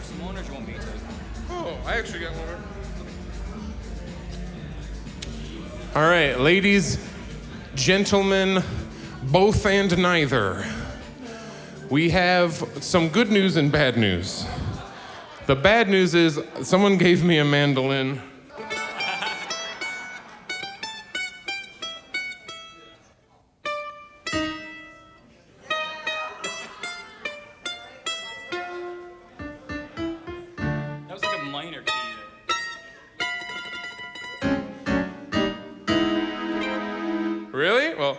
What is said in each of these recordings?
some more, or do you want me to? Oh, I actually got one. All right, ladies, gentlemen, both and neither. We have some good news and bad news. The bad news is someone gave me a mandolin. That was like a minor key there. Really? Well.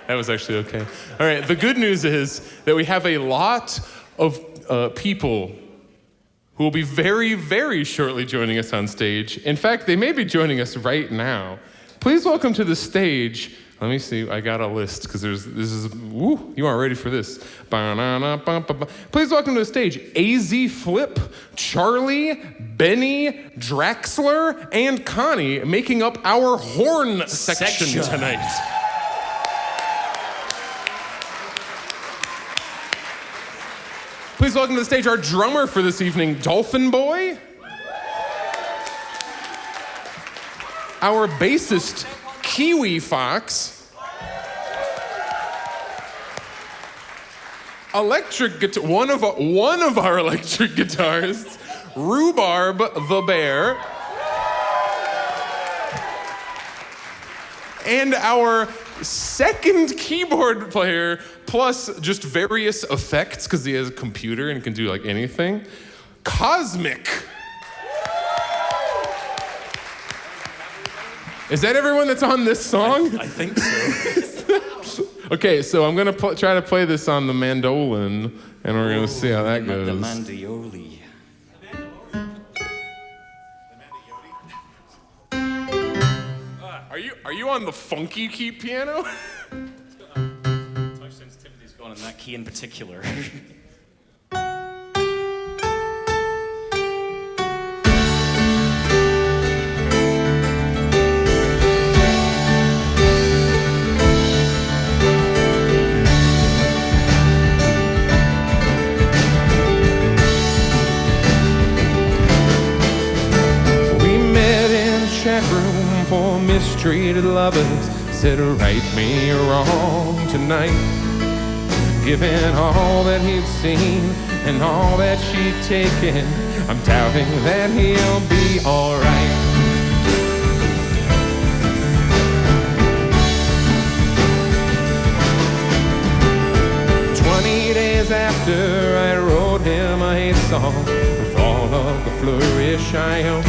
That was actually okay. All right, the good news is that we have a lot of people who will be very, very shortly joining us on stage. In fact, they may be joining us right now. Please welcome to the stage. Let me see, I got a list, because you aren't ready for this. Please welcome to the stage, AZ Flip, Charlie, Benny, Draxler, and Connie, making up our horn section tonight. Please welcome to the stage our drummer for this evening, Dolphin Boy. Our bassist, Kiwi Fox. One of our electric guitarists, Rhubarb the Bear. And our second keyboard player, plus just various effects, because he has a computer and can do like anything, Cosmic. Is that everyone that's on this song? I think so. Okay, so I'm gonna try to play this on the mandolin, and we're gonna see how that goes. The mandolin. Are you on the funky key piano? Touch sensitivity's gone in that key in particular. For mistreated lovers, said right me wrong tonight. Given all that he'd seen and all that she'd taken, I'm doubting that he'll be alright. Days after I wrote him a hate song with all of the flourish I own.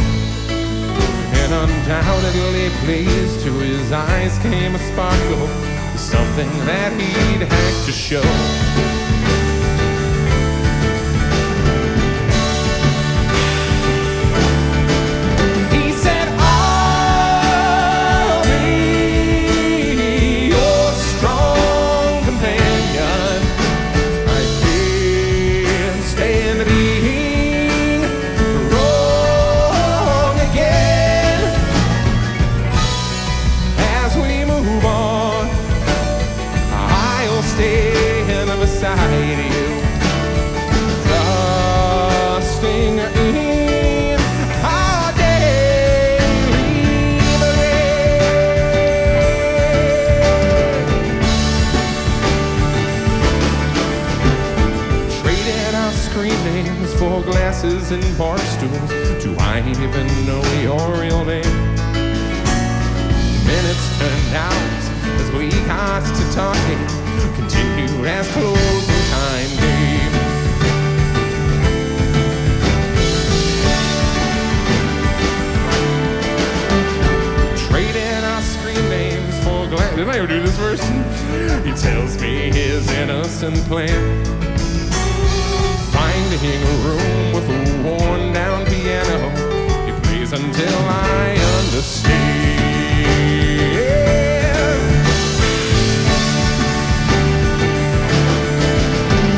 And undoubtedly pleased, to his eyes came a sparkle, something that he'd had to show. He said, I'll be your strong companion. I can't stand being wrong again. As we move on, I'll stand beside you, trusting in our daily bread. Traded our screen names for glasses and bar stools. Do I even know your real name? Minutes turned out as we got to talking, continued as closing time came. Traded our screen names for glasses. Didn't I ever do this verse? He tells me his innocent plan, finding a room with a worn down piano. He plays until I understand.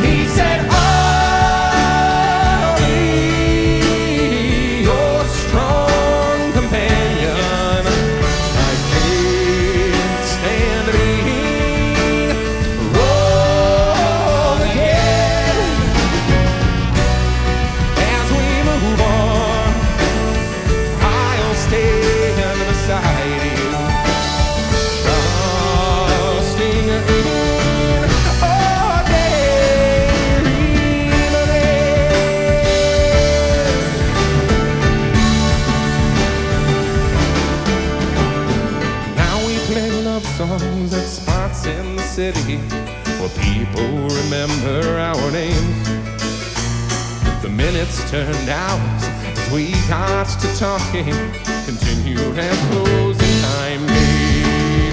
He said, I'll be your strong companion. minutes turned hours as we got to talking, continued as closing time came.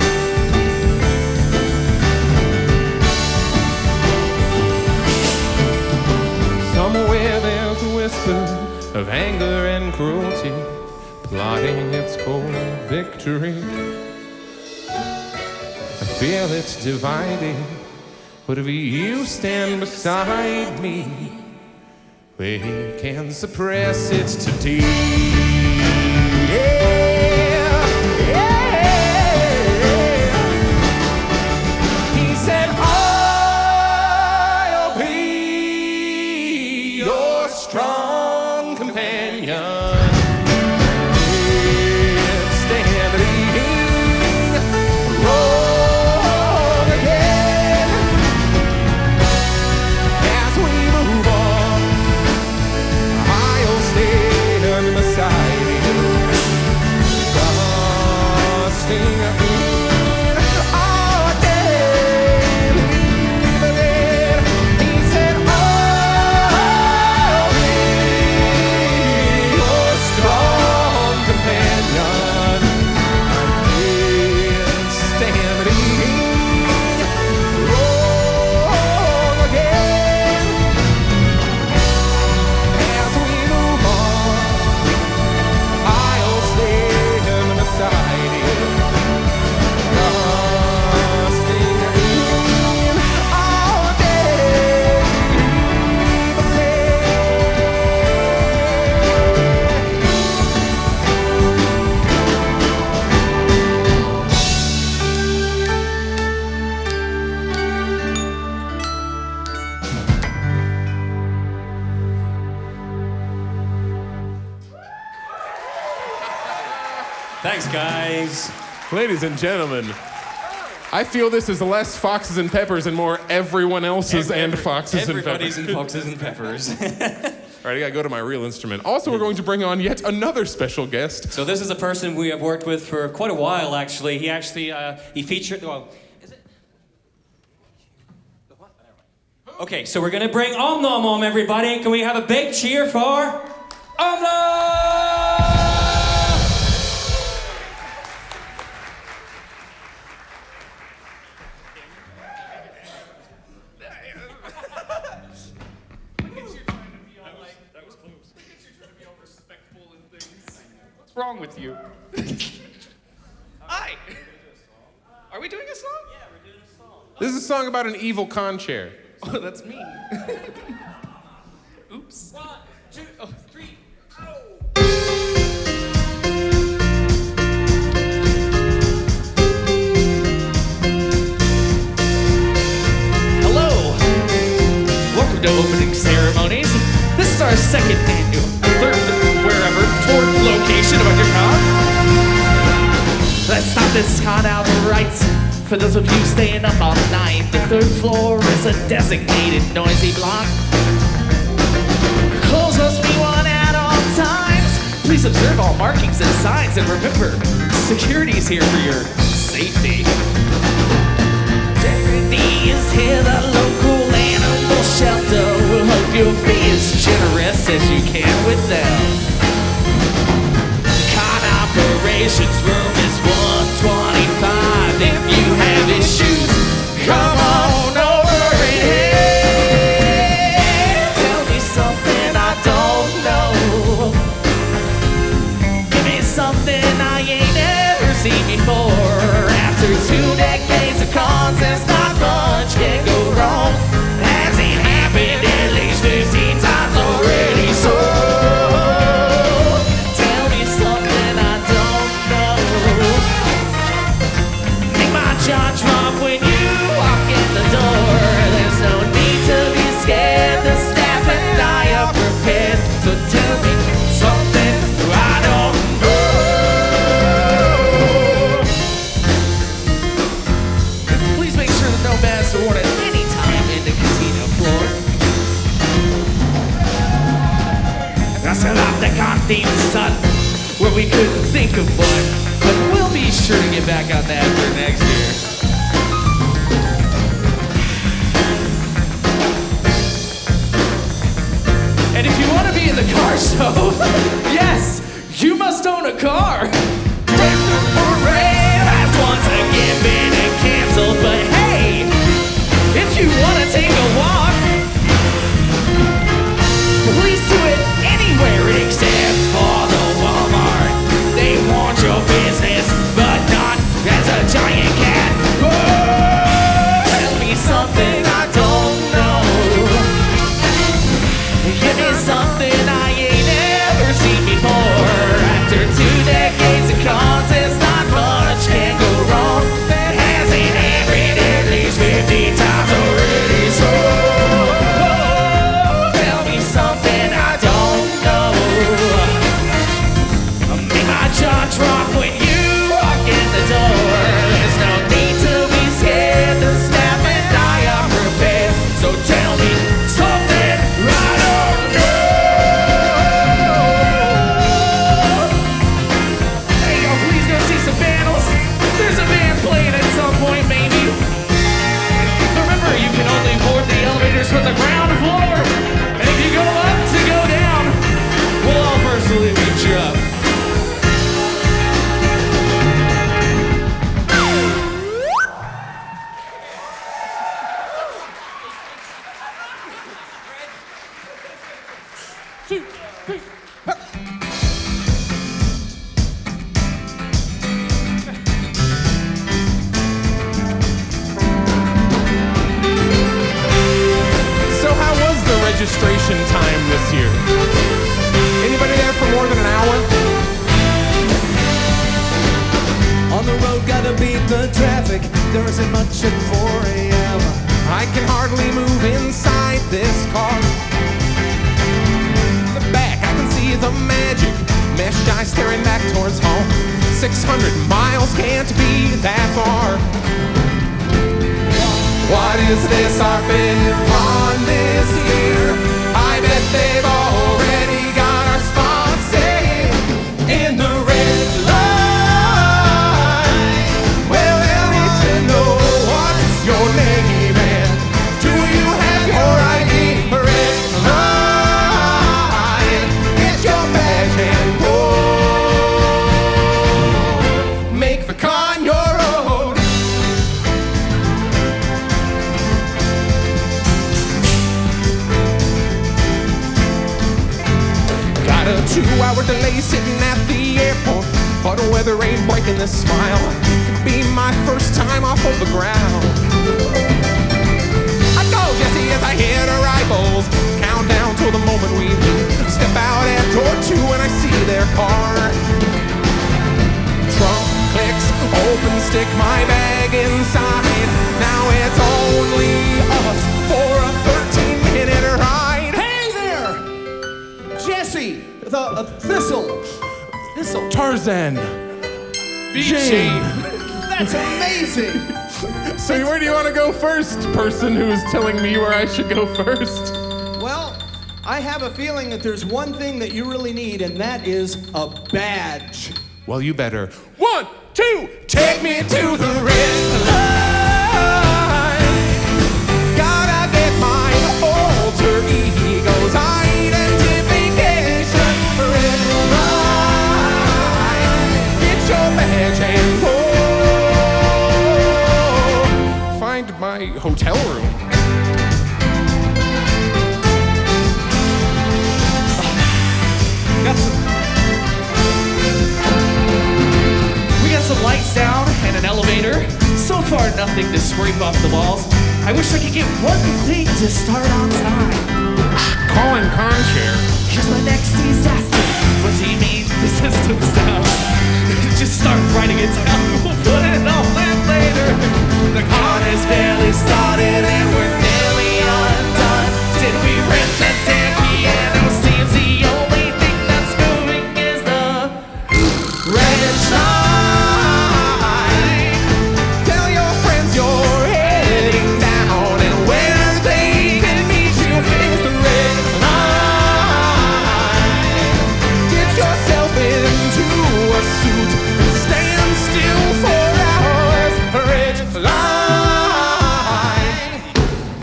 Somewhere there's a whisper of anger and cruelty, plotting its cold victory. I feel it's dividing, but if you stand beside me, we can suppress it today. Yeah, yeah. He said, I'll be your strong companion. Thanks, guys. Ladies and gentlemen, I feel this is less Foxes and Peppers and more everyone else's and Foxes and Everybody's Peppers. and Foxes and Peppers. All right, I gotta go to my real instrument. Also, we're going to bring on yet another special guest. So this is a person we have worked with for quite a while, actually. He actually, he featured, well, is it? What? Okay, so we're gonna bring Om Nom Om, everybody. Can we have a big cheer for Om Nom? What's wrong with you? Hi! Are we doing a song? Yeah, we're doing a song. This is a song about an evil con chair. Oh, that's me. Oops. 1, 2, 3, go! Hello! Welcome to opening ceremonies. This is our second annual, fourth location of UnderCon. Let's stop this con outright. For those of you staying up all night, the third floor is a designated noisy block. Calls must be on at all times. Please observe all markings and signs, and remember, security's here for your safety. Charity is here, the local animal shelter. We'll hope you'll be as generous as you can with them. Con operations room is 125. If you have issues, come on over here. Tell me something I don't know. Give me something I ain't ever seen before. After 2 decades of cons, there's not much can go wrong. Has it happened at least 15 times already? So tell me something I don't know. Make my jaw drop when you walk in the door. There's no need to be scared. The staff and I are prepared. So tell me something I don't know. Please make sure that no bags are worn at any time in the casino floor. I set up the con theme, son, where we couldn't think of one, but we'll be sure to get back on that for next year. And if you want to be show? Yes, you must own a car. Breakfast Parade has once again been canceled, but hey, if you want to take a walk, please do it anywhere except for the Walmart. They want your business, but not as a giant cat. Oh, tell me something I don't know. Give me something I ain't ever seen before. After 2 decades of causes, not much can go wrong. That hasn't happened at least 50 times already. So tell me something I don't know. Make my jaw drop when you walk in the door. There's no need to be scared. The staff and I are prepared. So tell me something I don't know. Hey, yo, please go see some vandals. There's a band playing at some point, maybe. Remember, you can only board the elevators from the ground floor. And if you go up to go down, we'll all personally meet you up. So how was the registration time this year? Anybody there for more than an hour? On the road, gotta beat the traffic. There isn't much at 4 a.m. I can hardly move inside this car. In the back, I can see the magic. Mesh eye staring back towards home. 600 miles can't be that far. What is this, our fifth on this year? I bet they've already got our spots saved in the red line. Well, they'll need to know what's your name and do you have your ID? Red line, get your badge and go. Make the con your own. Got a 2-hour delay sitting at the airport, but the weather ain't breaking this smile. Could be my first time off of the ground. I go Jesse as I hit arrivals, countdown till the moment we leave. Step out at door 2 and I see their car. Trunk clicks, open, stick my bag inside. Now it's only us for a 13-minute ride. Hey there! Jesse, the Thistle. Tarzan. Jane. That's amazing! So where do you want to go first, person who is telling me where I should go first? Well, I have a feeling that there's one thing that you really need, and that is a badge. Well, you better. 1, 2, take me to the red line. Gotta get my alter ego's identification. Red line, get your badge and go. Find my hotel room. We got some lights down and an elevator. So far, nothing to scrape off the walls. I wish I could get one thing to start on time. Calling Conchair. Here's my next disaster. What do you mean the system's down? Just start writing it down. We'll put it all in later. The con is barely started and we're nearly undone. Did we rent the damn piano? Seems the only thing that's moving is the red line. Tell your friends you're heading down, and where they can meet you is the red line. Get yourself into a suit and stand still for hours. Red line,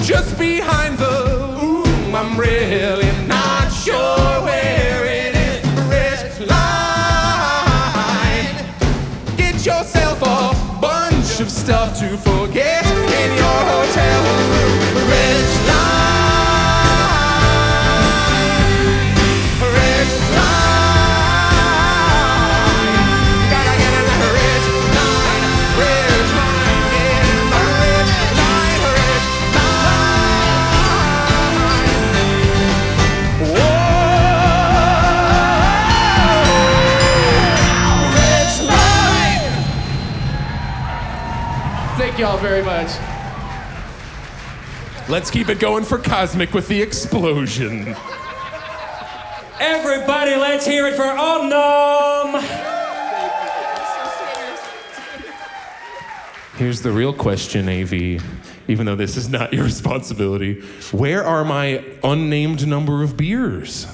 just behind the room. I'm really not sure where Thank y'all very much. Let's keep it going for Cosmic with the explosion. Everybody, let's hear it for Omnom! Here's the real question, AV, even though this is not your responsibility. Where are my unnamed number of beers?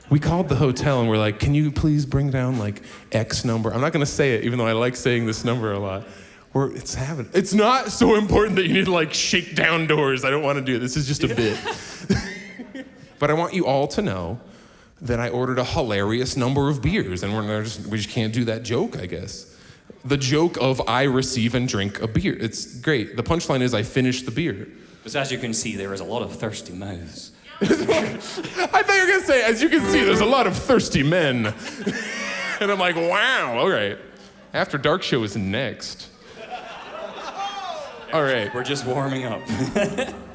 We called the hotel and we're like, can you please bring down like X number? I'm not gonna say it, even though I like saying this number a lot. It's not so important that you need to like shake down doors. I don't want to do it. This is just a bit. But I want you all to know that I ordered a hilarious number of beers, and we just can't do that joke, I guess. The joke of I receive and drink a beer. It's great. The punchline is I finished the beer. Because as you can see, there is a lot of thirsty mouths. I thought you were gonna say, as you can see, there's a lot of thirsty men. And I'm like, wow, all right. After Dark Show is next. All right. We're just warming up.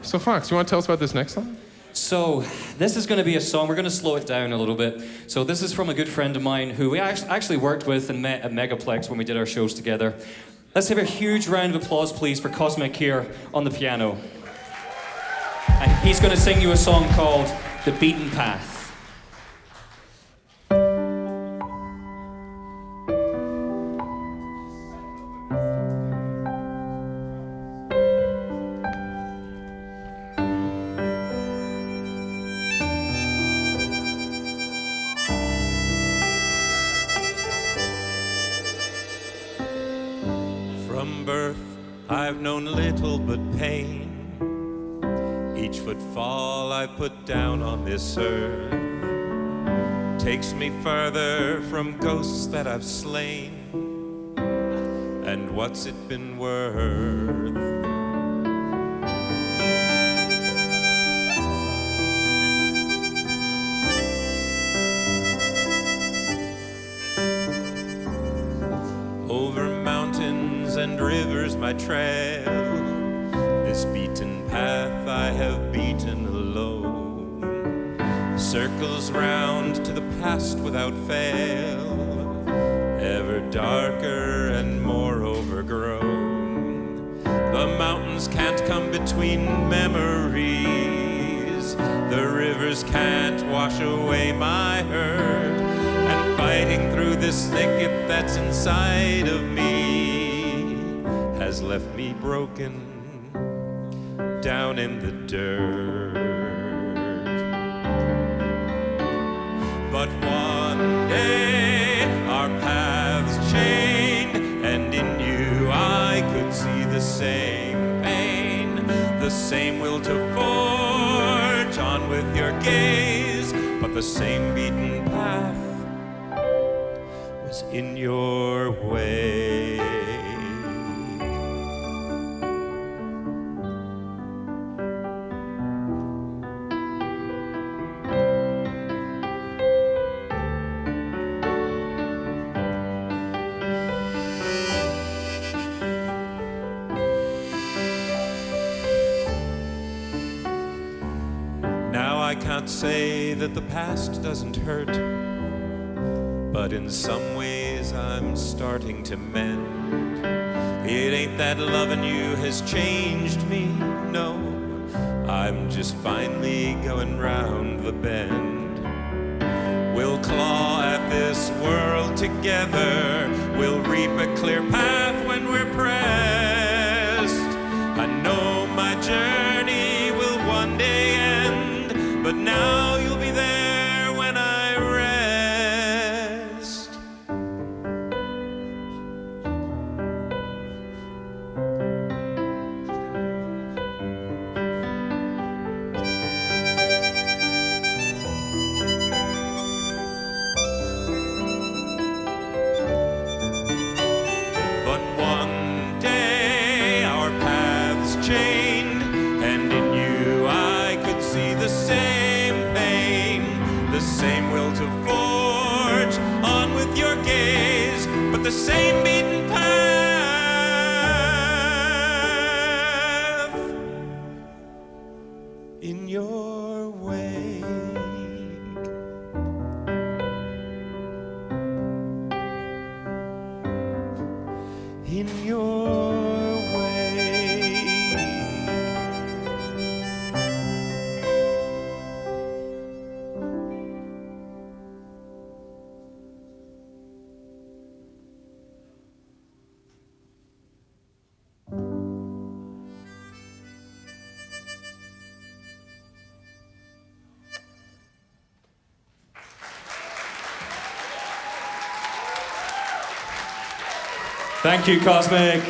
So Fox, you wanna tell us about this next song? So, this is going to be a song, we're going to slow it down a little bit. So this is from a good friend of mine who we actually worked with and met at Megaplex when we did our shows together. Let's have a huge round of applause, please, for Cosmic here on the piano. And he's going to sing you a song called The Beaten Path. From birth, I've known little but pain. Each footfall I put down on this earth takes me further from ghosts that I've slain. And what's it been worth? Over mountains and rivers my trail, this beaten path I have beaten alone, circles round to the past without fail, ever darker and more overgrown. The mountains can't come between memories, the rivers can't wash away my hurt, and fighting through this thicket that's inside of me has left me broken down in the dirt. But one day our paths chained, and in you I could see the same pain, the same will to forge on with your gaze, but the same beaten path was in your way. Now I can't say that the past doesn't hurt, but in some ways I'm starting to mend. It ain't that loving you has changed me, no, I'm just finally going round the bend. We'll claw at this world together, we'll reap a clear path when we're pressed. I know my journey will one day end, but now you'll be there when I rest. But one day our paths chained, and in you I could see the same pain, the same will to forge on with your gaze, but the same beaten path in your wake. In your wake. Thank you, Cosmic.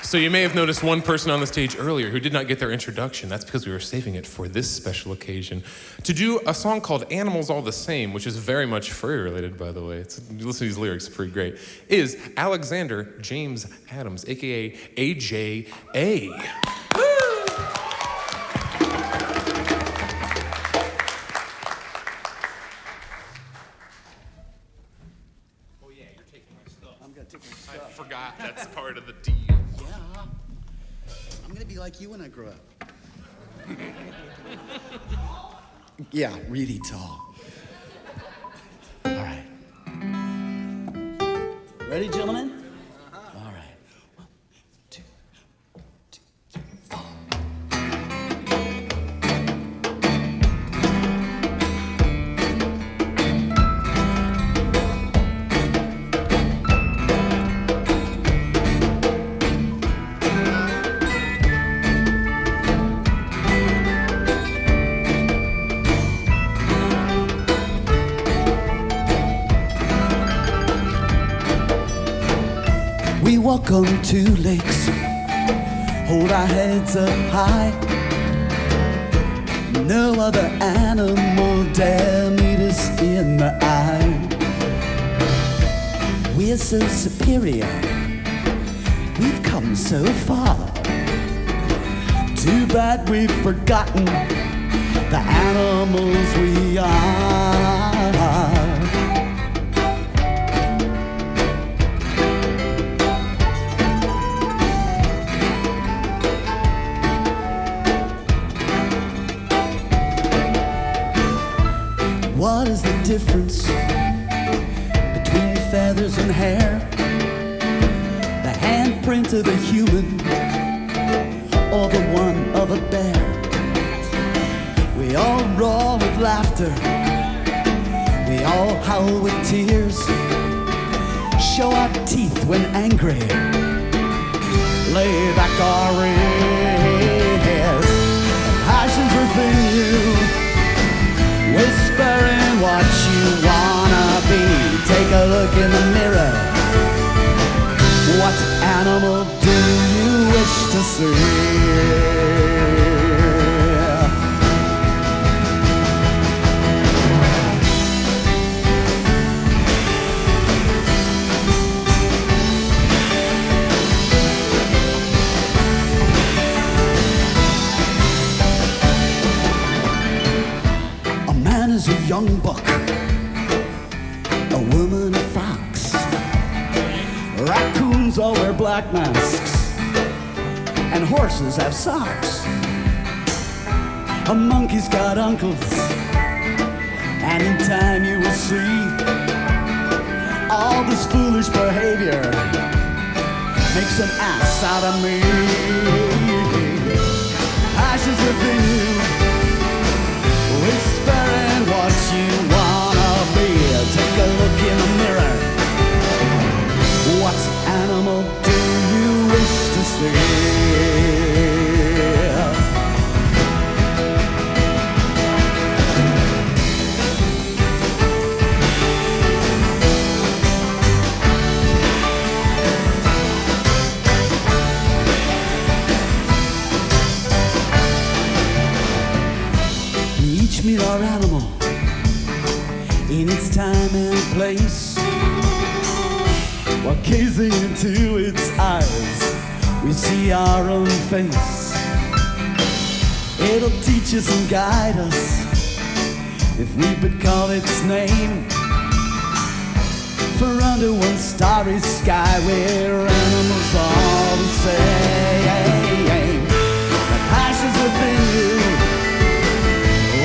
So you may have noticed one person on the stage earlier who did not get their introduction. That's because we were saving it for this special occasion to do a song called Animals All the Same, which is very much furry related, by the way. You listen to these lyrics, it's pretty great. Is Alexander James Adams, aka AJA. I forgot that's part of the deal. Yeah. I'm gonna be like you when I grow up. Yeah, really tall. All right. Ready, gentlemen? All right. 1, 2, 3, 4. We walk on 2 legs, hold our heads up high. No other animal dare meet us in the eye. We're so superior, we've come so far. Too bad we've forgotten the animals we are. What is the difference between feathers and hair? The handprint of a human or the one of a bear? We all roar with laughter, we all howl with tears, show our teeth when angry, lay back our ears. Passions within you, whispering what you wanna be. Take a look in the mirror. What animal do you wish to see? A young buck, a woman a fox. Raccoons all wear black masks, and horses have socks. A monkey's got uncles, and in time you will see all this foolish behavior makes an ass out of me. Passions within you, whispering what you wanna be. Take a look in the mirror. What animal do you wish to see? Meet our animal in its time and place. While gazing into its eyes, we see our own face. It'll teach us and guide us if we but call its name. For under one starry sky, we're animals all the same. The passions within you,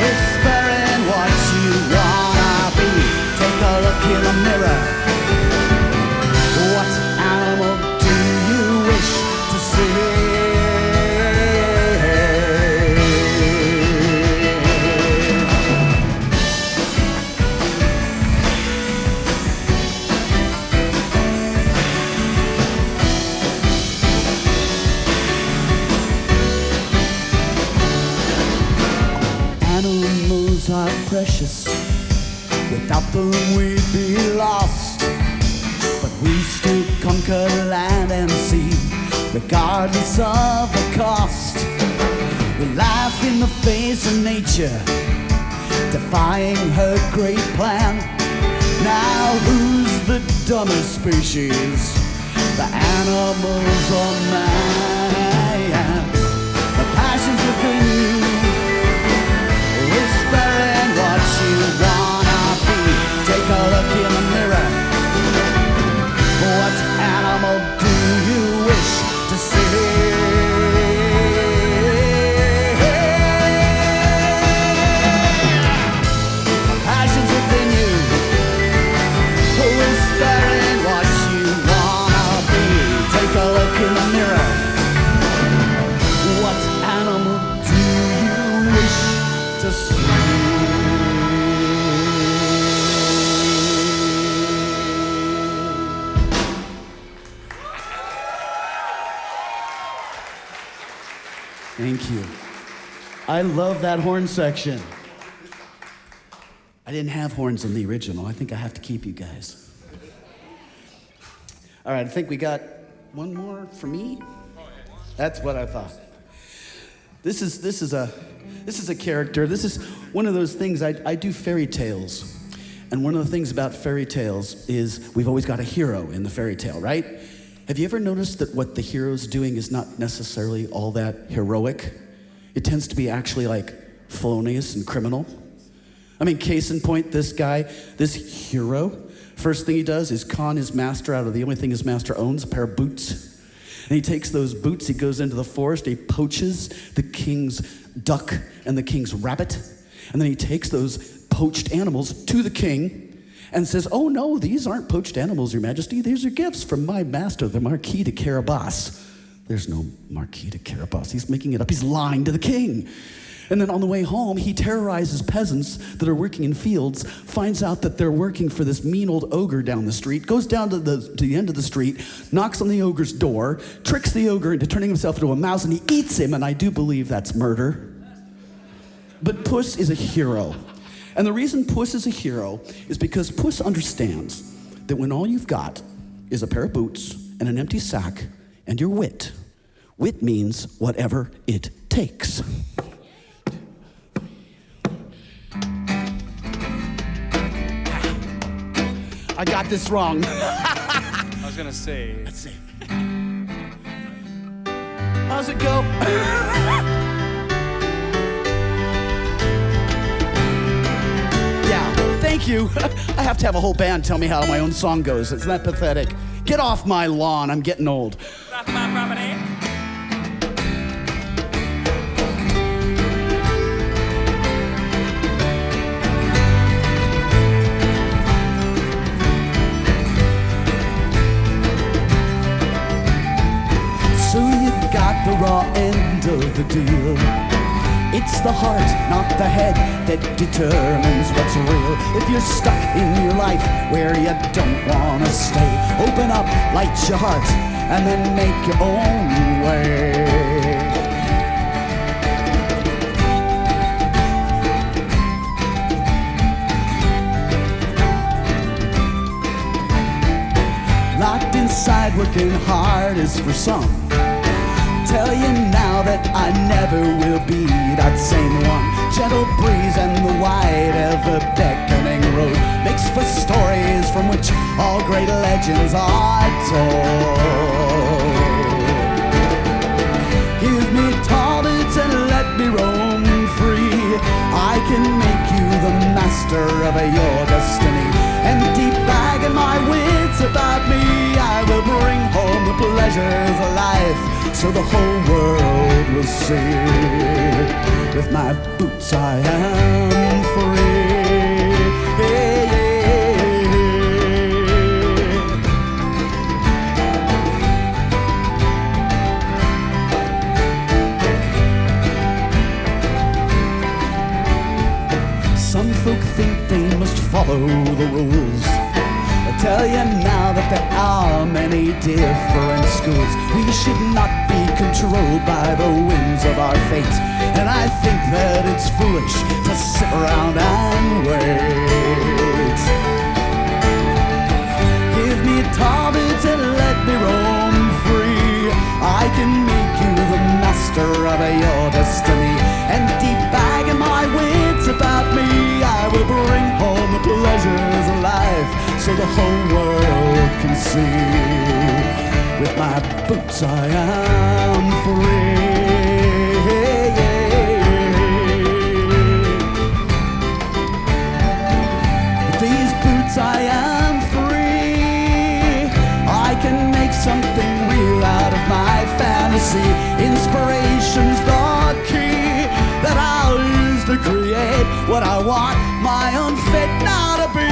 whispering what you wanna be. Take a look in the mirror. What animal do you wish to see? Animals are precious, Without them we'd be lost. But we still conquer land and sea, regardless of the cost. We laugh in the face of nature, defying her great plan. Now who's the dumber species, the animals or man? The passions within you, whispering what you wanna be. Take a look in the mirror. What animal do you wish to see? Thank you. I love that horn section. I didn't have horns in the original. I think I have to keep you guys. All right, I think we got one more for me. That's what I thought. This is a character. This is one of those things. I do fairy tales, and one of the things about fairy tales is we've always got a hero in the fairy tale, right? Have you ever noticed that what the hero's doing is not necessarily all that heroic? It tends to be actually like felonious and criminal. I mean, case in point, this guy, this hero, first thing he does is con his master out of the only thing his master owns, a pair of boots. And he takes those boots, he goes into the forest, he poaches the king's duck and the king's rabbit, and then he takes those poached animals to the king and says, "Oh no, these aren't poached animals, your majesty. These are gifts from my master, the Marquis de Carabas." There's no Marquis de Carabas. He's making it up. He's lying to the king. And then on the way home, he terrorizes peasants that are working in fields, finds out that they're working for this mean old ogre down the street, goes down to the end of the street, knocks on the ogre's door, tricks the ogre into turning himself into a mouse, and he eats him, and I do believe that's murder. But Puss is a hero. And the reason Puss is a hero is because Puss understands that when all you've got is a pair of boots and an empty sack and your wit, wit means whatever it takes. I got this wrong. I was gonna say. Let's see. How's it go? Yeah, thank you. I have to have a whole band tell me how my own song goes. Isn't that pathetic? Get off my lawn, I'm getting old. That's my property. So you got the raw end of the deal. It's the heart, not the head, that determines what's real. If you're stuck in your life where you don't want to stay, open up, light your heart, and then make your own way. Locked inside, working hard is for some. Tell you now that I never will be that same one. Gentle breeze and the wide, ever-beckoning road makes for stories from which all great legends are told. Give me tall boots and let me roam free. I can make you the master of your destiny. Empty bag and my wits about me, I will bring home the pleasures of life, so the whole world will see. With my boots I am free. Some folk think they must follow the rules. I tell you now that there are many different schools. We should not be controlled by the whims of our fate, and I think that it's foolish to sit around and wait. tall boots and let me roam free. I can make you the master of your destiny. Empty bag and my wits about me. I will bring home the pleasures of life so the whole world can see. With my boots I am free. With these boots I am free. I can make something real out of my fantasy. Inspiration's the key that I'll use to create what I want my own fate now to be.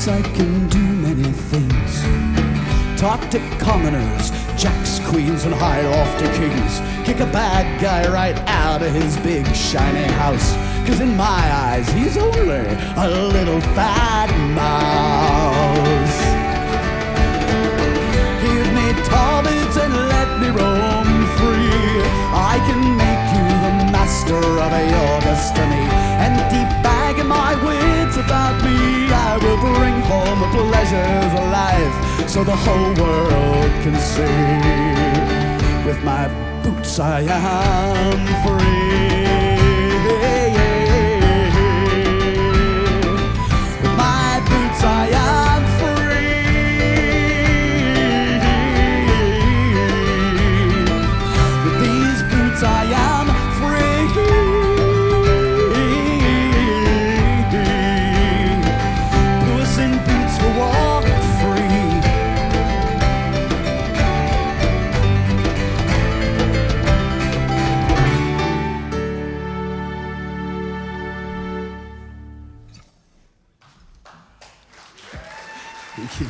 I can do many things. Talk to commoners, jacks, queens, and high lofty kings. Kick a bad guy right out of his big shiny house. 'Cause in my eyes he's only a little fat mouse. Give me tall boots and let me roam free. I can make you the master of your destiny. Empty bag and my wits about me. I will bring home the pleasures of life so the whole world can see. With my boots I am free. With my boots I am free. With these boots I am free. Puss in Boots will walk free. Thank you.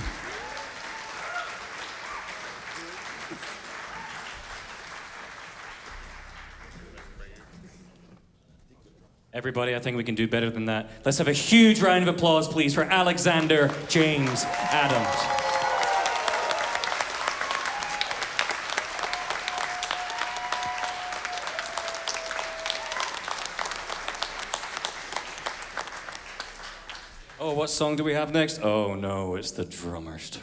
Everybody, I think we can do better than that. Let's have a huge round of applause, please, for Alexander James Adams. Oh, what song do we have next? Oh no, it's the drummer's turn.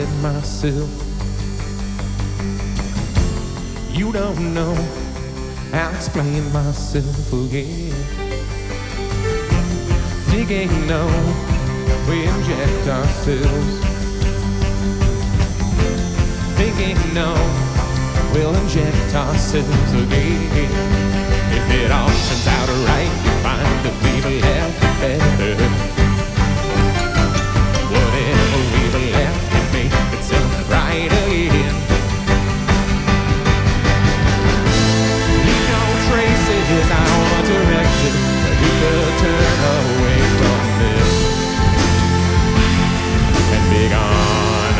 forget myself. You don't know, I'll explain myself again. Thinking no, we inject ourselves. Thinking no, we'll inject ourselves again. If it all turns out right, you find that we've left better. Whatever we've left can make itself right again. Leave no traces out directed, but you could turn away from this and be gone.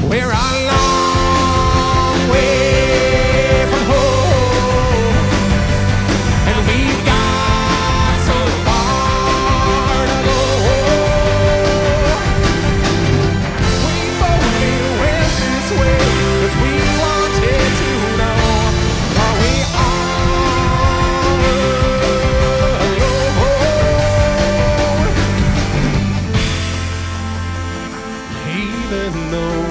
We're a long way from home, and we've got so far to go. We boldly went this way, 'cause we wanted to know, are we all alone? Even though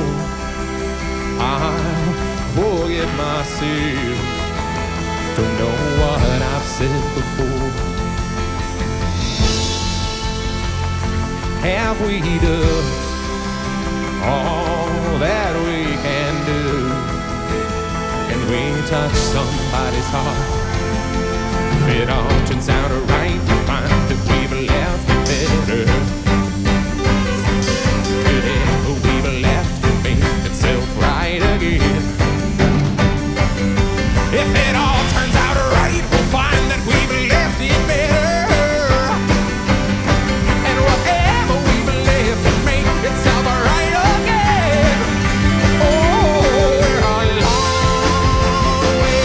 I'll forget myself, don't know what I've said before. Have we done all that we can do? Can we touch somebody's heart? If it all turns out right, you find that we've left it better. Whatever we've left can make itself right again. If it all turns out right, we'll find that we've left it better. And whatever we've left can make itself right again. Oh, we're a long way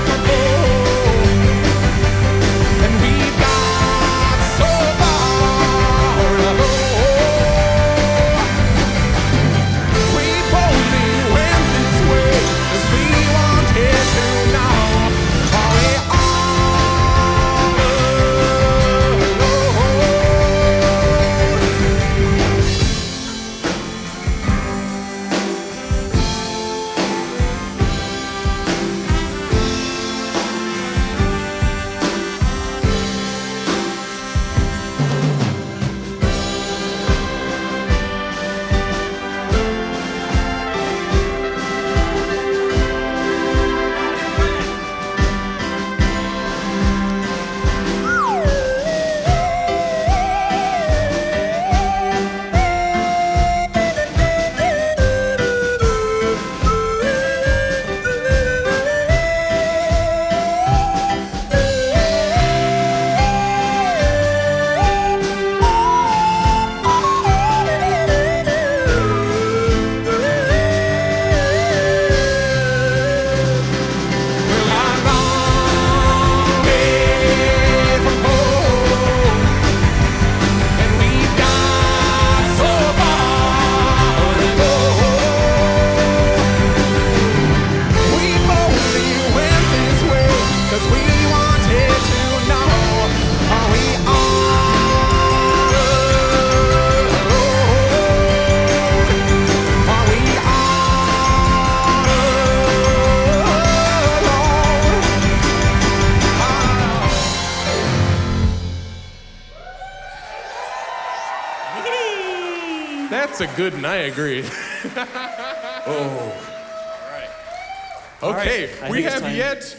from home, and we've got so far to go. We boldly went this way, 'cause we wanted to know, are we all alone? That's a good and I agree. Okay, right, I we think it's have time. yet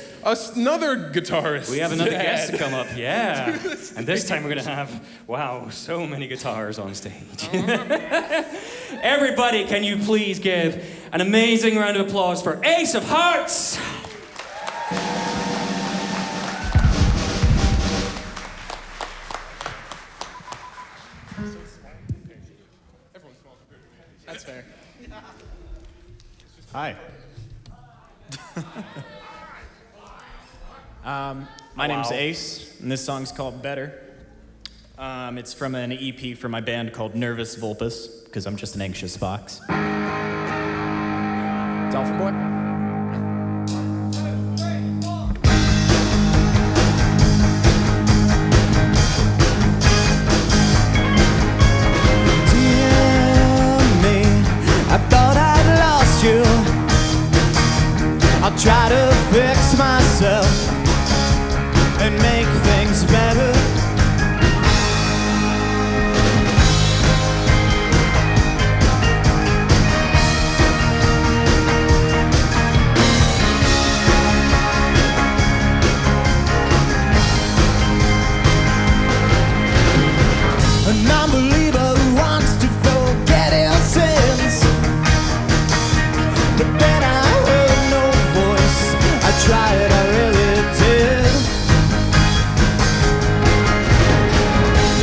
another guitarist. We have another to guest to add. come up, yeah. And this time we're gonna have, wow, so many guitars on stage. Everybody, can you please give an amazing round of applause for Ace of Hearts? That's fair. Hi. My name's Ace, and this song's called Better. It's from an EP for my band called Nervous Vulpus, because I'm just an anxious fox. Dolphin Boy? Dear I'll try to fix myself and make things better. A non-believer who wants to forget his sins, but then I heard no voice. I tried, I really did.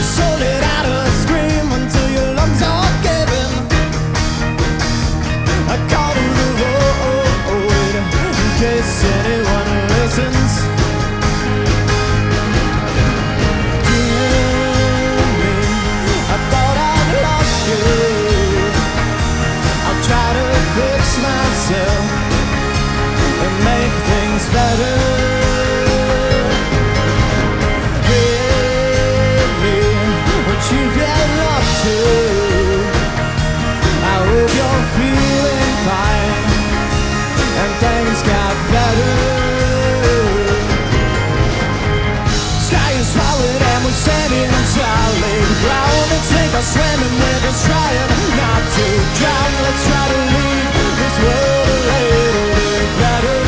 So let out a scream until your lungs are giving. I call to the void in case anyone listens. Myself and make things better. Give me what you've been up to. I hope you're feeling fine and things got better. Sky is falling and we're standing on solid ground. It's like us swimming, we're just trying not to drown. Let's try to leave this world a little bit better.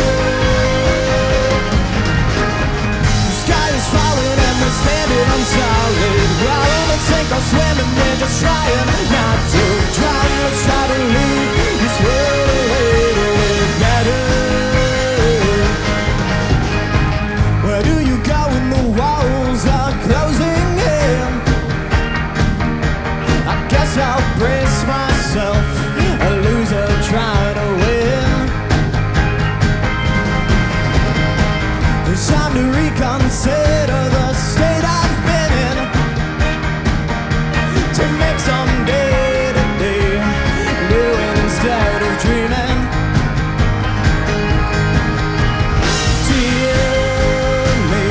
The sky is falling and we're standing on solid ground. Let's take our swimming, we're just trying not to drown. Let's try to leave this world a little bit better. Where do you go when the walls are closing in? I guess I'll brace myself, a loser trying to win. It's time to reconsider the state I've been in, to make some day-to-day doing instead of dreaming. Dear me,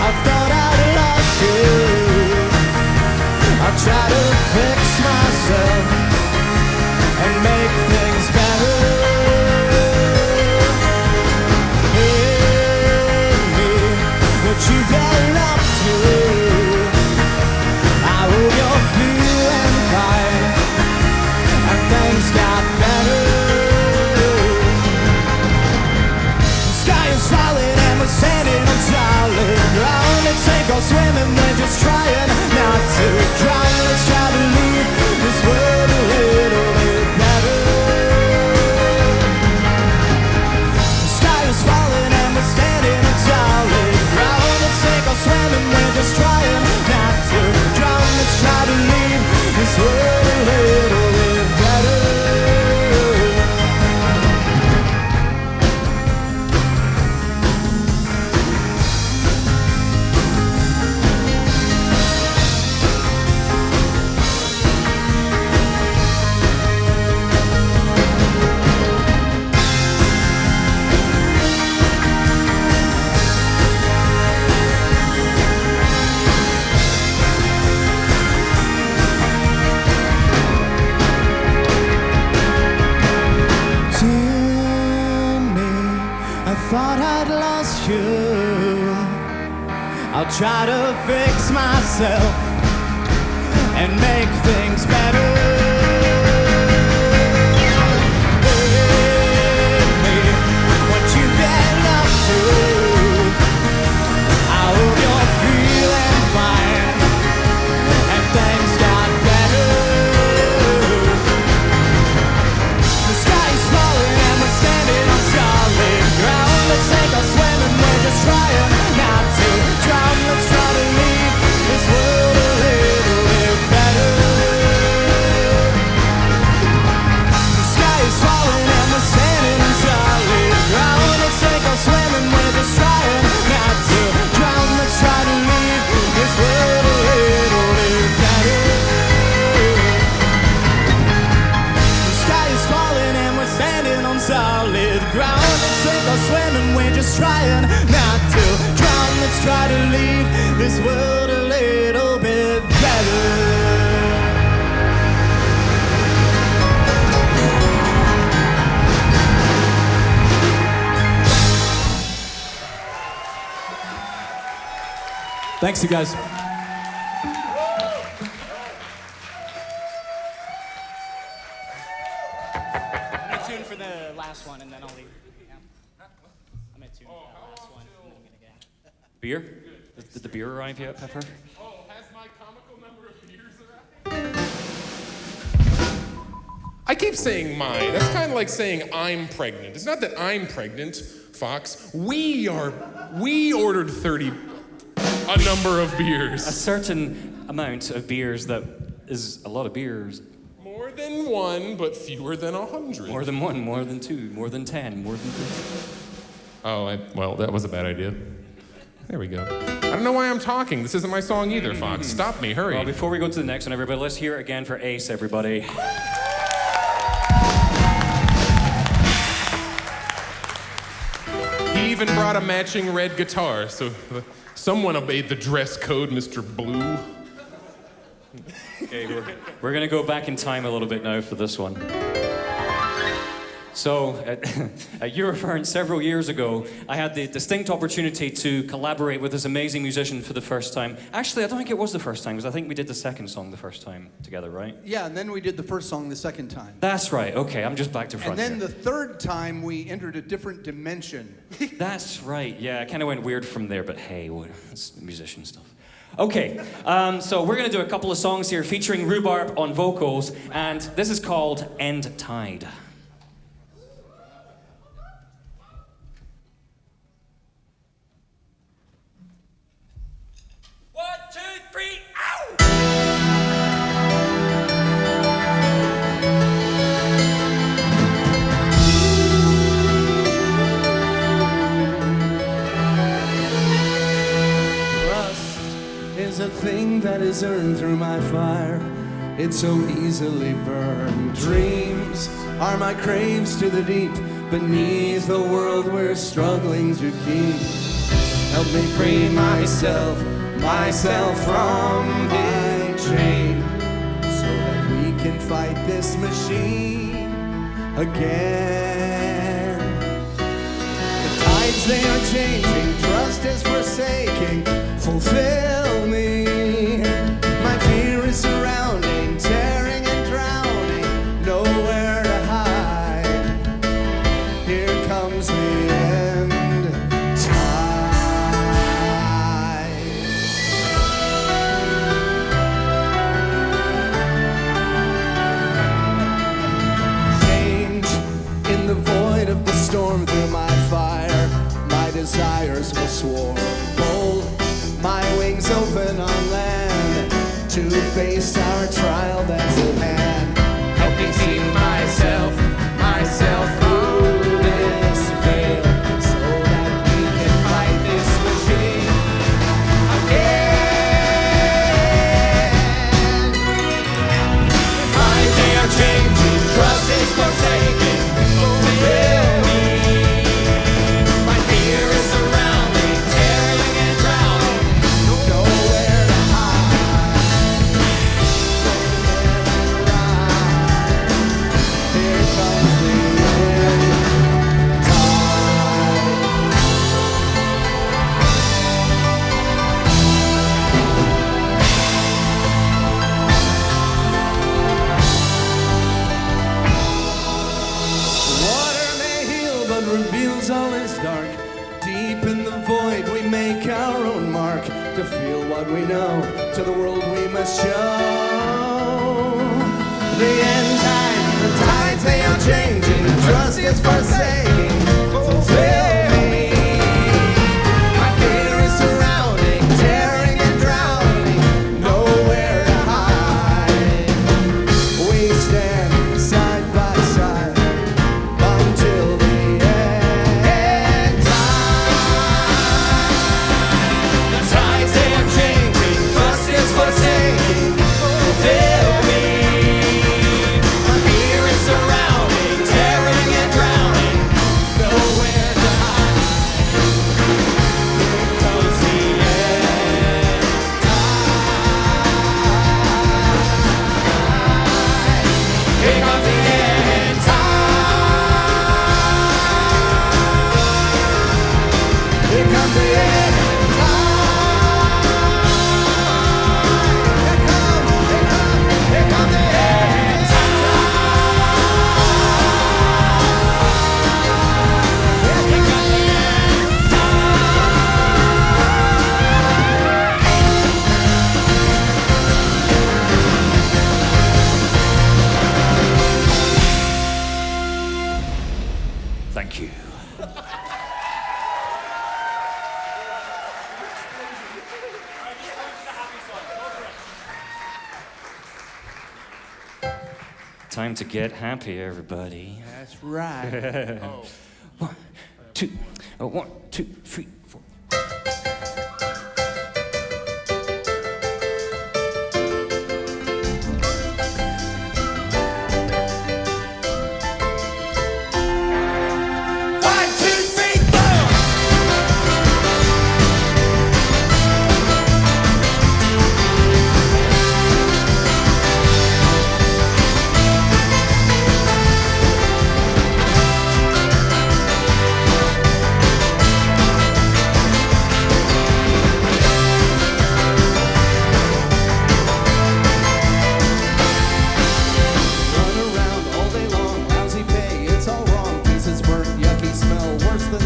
I thought I'd lost you. I'll try to fix myself and make things better. Give me what you've been up to. I hope you're feeling fine and things got better. The sky is falling and we're standing on solid ground. It's sink or swimming, we're just trying not to drown. Let's try to leave this world a little bit better. The sky is falling and we're standing on solid ground. Let's sink or swimming, we're just trying not to drown. Let's try to leave this world a little bit better. Thought I'd lost you. I'll try to fix myself and make things better. Give me what you've been up to. I hope you're feeling fine and things got better. The sky's falling and we're standing on solid ground. Let's take a swim and we're just trying not to drown. Let's try to leave this world a little bit better. The sky is falling and we're standing on solid ground. Let's take a swim and we're just trying not to drown. Let's try to leave this world a little bit better. The sky is falling and we're standing on solid ground. Let's take a swim and we're just trying not to drown. Let's try to leave this world a little bit better. Thanks, you guys. I'm gonna tune for the last one and then I'll leave. Yeah. I'm gonna tune for that last one and then I'm gonna get out. Beer? Did the beer arrive yet, Pepper? Oh, has my comical number of beers arrived? I keep saying mine. That's kind of like saying I'm pregnant. It's not that I'm pregnant, Fox. We ordered 30, a number of beers. A certain amount of beers that is a lot of beers. More than one, but fewer than 100. More than one, more than two, more than 10, more than 50. Oh, well, that was a bad idea. There we go. I don't know why I'm talking. This isn't my song either, Fox. Stop me, hurry. Well, before we go to the next one, everybody, let's hear it again for Ace, everybody. He even brought a matching red guitar, so someone obeyed the dress code, Mr. Blue. Okay, we're gonna go back in time a little bit now for this one. So, at Eurofern several years ago, I had the distinct opportunity to collaborate with this amazing musician for the first time. Actually, I don't think it was the first time, because I think we did the second song the first time together, right? Yeah, and then we did the first song the second time. That's right, okay, I'm just back to front And then here. the third time we entered a different dimension. That's right, yeah, it kind of went weird from there, but hey, it's musician stuff. Okay, so we're gonna do a couple of songs here featuring Rhubarb on vocals, and this is called End Tide. Is a thing that is earned through my fire. It's so easily burned. Dreams are my craves to the deep beneath the world we're struggling to keep. Help me free myself from my chain, so that we can fight this machine again. The tides, they are changing, trust is forsaking. Fulfill me. My fear is surrounding, tearing and drowning, nowhere to hide. Here comes the end tide. Change in the void of the storm through my fire. My desires will swarm. Bold, my wings open on land to face our trial that's at hand. Help me see myself through this veil, so that we can fight this machine again. Times they are changing, trust is forsaken. Fulfill me. My fear is surrounding, tearing and drowning. Nowhere to hide, nowhere to ride. Here comes the end tide. Water may heal, but reveals all is dark. Deep in the void, we make our own mark. To feel what we know, to the world we must show. The end time, the tides they are changing. Trust is forsaking. Fulfill me. My fear is surrounding, tearing and drowning. Nowhere to hide. We stand side by side until the end time. The tides they are changing, trust is forsaking. Fulfill me. My fear is surrounding, tearing and drowning. Time to get happy, everybody. That's right. 1, 2, 1, 2, 3, 4.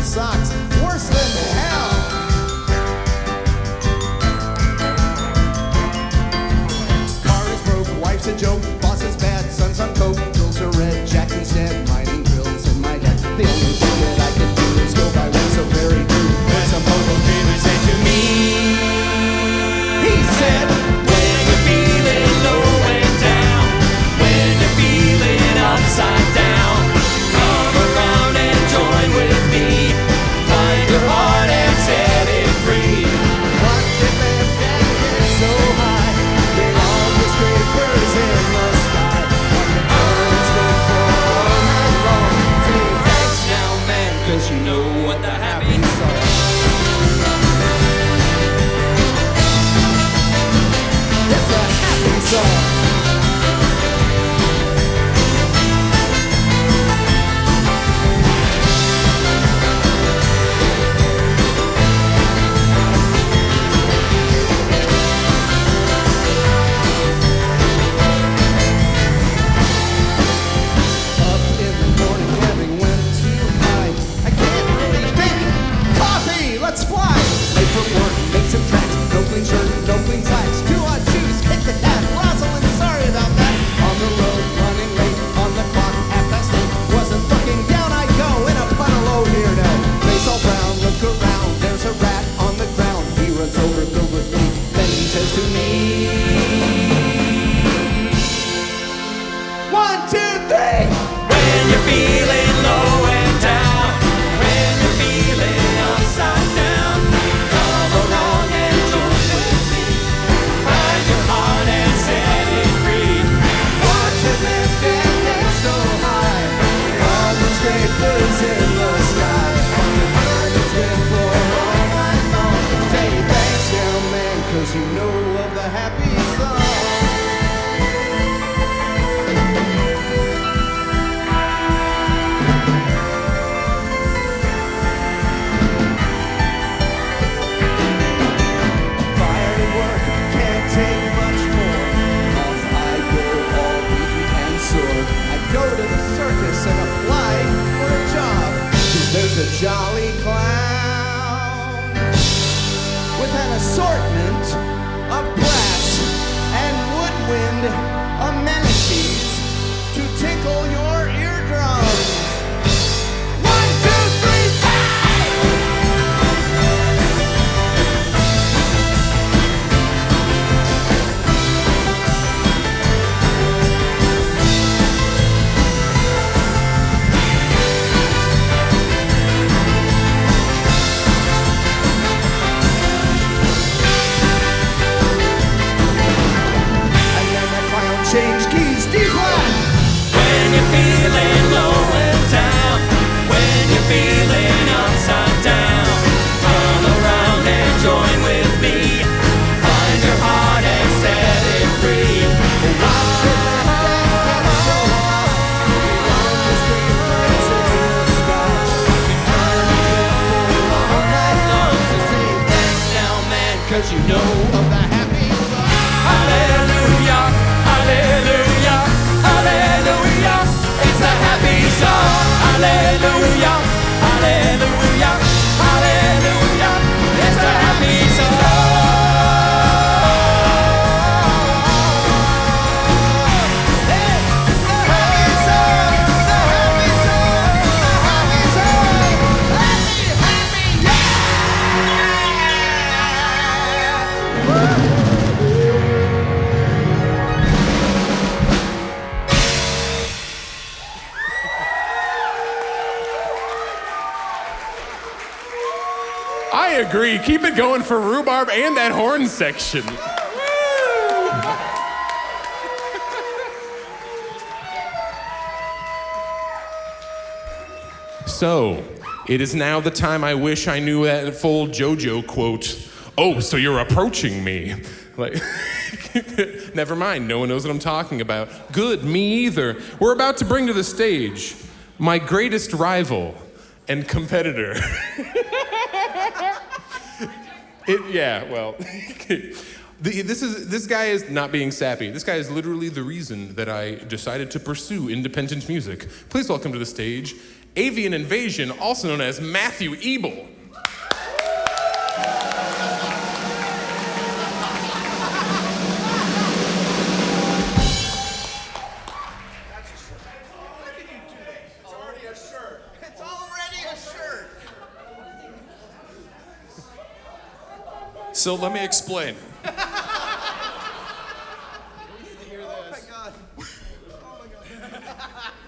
Socks, worse than hell. Car is broke, wife's a joke, boss is bad, son's on coke, girls are red, Jackie's dead, mining drills in my head. The only thing that I can do is go by what's so very true. What some hobo dreamer said to me. He said, when you're feeling low and down, when you're feeling upside down, come around and join with me. Your heart and set it free. Watch it lift and get so high. They all the scrapers in the sky. Watch the birds live for all night long. Say thanks now, man, 'cause you know what the happy song. It's the happy song. Let's fly! Late from work, make some tracks. No clean shirt, no clean slacks. 2 odd shoes, kick the cat. Rosalind, sorry about that. On the road, running late. On the clock, 8:30. Wasn't looking down, I go in a funnel. Oh, here now. Face all brown, look around. There's a rat on the ground. He runs over, go with me. Then he says to me, 1, 2, 3. When you're feeling low and down, when you're feeling upside down, come along and join with me. Find your heart and set it free. Watch it lift and get so high. All the scrapers in the sky. On the bird is good for all night long. Say thanks now, man, 'cause you know of the happy song. Go to the circus and apply for a job. 'Cause there's a jolly clown with an assortment of brass and woodwind amenities to tickle your eardrums. 1, 2, 3, 4. Change keys, D flat. When you're feeling low and down, when you're feeling upside down, come around and join with me. Find your heart and set it free. Watch it lift and so high. Beyond the scrapers in the sky. Birds live for all night long. So say thanks now, man, 'cause you know of the happy song. Hallelujah. Hallelujah, hallelujah, it's the happy song. Hallelujah, hallelujah, hallelujah, it's the happy song. Hey, the happy song, the happy song, the happy song. I agree. Keep it going for Rhubarb and that horn section. So, it is now the time I wish I knew that full JoJo quote. Oh, so you're approaching me. Like, never mind, no one knows what I'm talking about. Good, me either. We're about to bring to the stage my greatest rival and competitor. This guy is not being sappy. This guy is literally the reason that I decided to pursue independent music. Please welcome to the stage, Avian Invasion, also known as Matthew Ebel. So let me explain.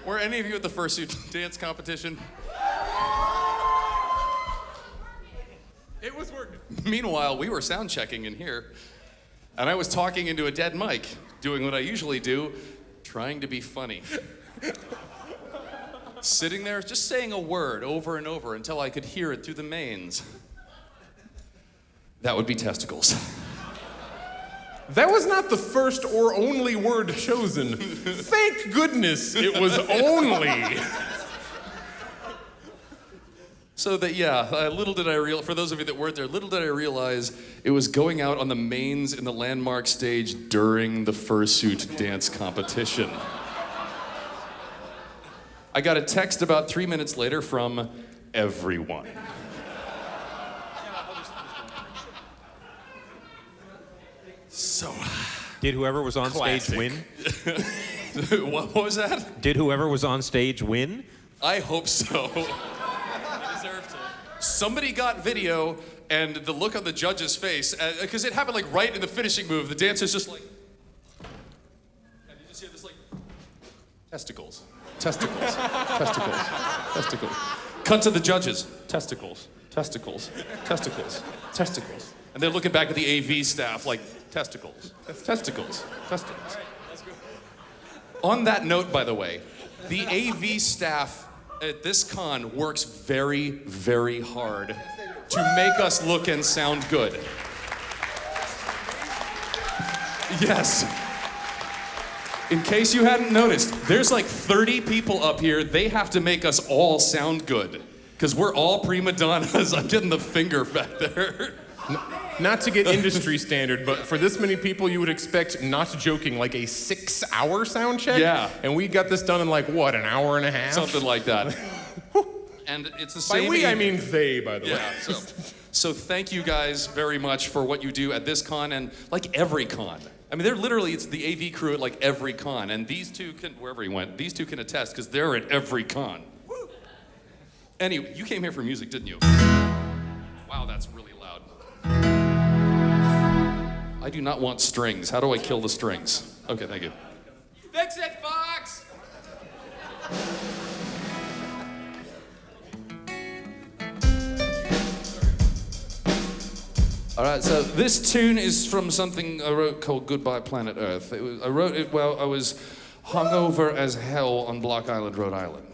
Were any of you at the fursuit dance competition? It was working. Meanwhile, we were sound checking in here, and I was talking into a dead mic, doing what I usually do, trying to be funny. Sitting there, just saying a word over and over until I could hear it through the mains. That would be testicles. That was not the first or only word chosen. Thank goodness it was only. So that, little did I realize, for those of you that weren't there, little did I realize it was going out on the mains in the landmark stage during the fursuit dance competition. I got a text about 3 minutes later from everyone. So, did whoever was on stage win? What was that? Did whoever was on stage win? I hope so. They deserve to. Somebody got video, and the look on the judge's face, because it happened like right in the finishing move. The dancer's just like, and you just hear this like, testicles, testicles, testicles, testicles. Cut to the judges, testicles, testicles, testicles, testicles. And they're looking back at the AV staff like, testicles, testicles, testicles. On that note, by the way, the AV staff at this con works very, very hard to make us look and sound good. Yes. In case you hadn't noticed, there's like 30 people up here. They have to make us all sound good because we're all prima donnas. I'm getting the finger back there. Not to get industry standard, but for this many people, you would expect, not joking, like a 6-hour sound check? Yeah. And we got this done in like, what, an hour and a half? Something like that. And it's the same. By we, I mean they, by the way. Yeah, so thank you guys very much for what you do at this con and like every con. I mean, it's the AV crew at like every con. And these two can, wherever he went, these two can attest because they're at every con. Anyway, you came here for music, didn't you? Wow, that's really loud. I do not want strings. How do I kill the strings? Okay, thank you. Fix it, Fox! All right, so this tune is from something I wrote called Goodbye Planet Earth. I wrote it while I was hungover as hell on Block Island, Rhode Island.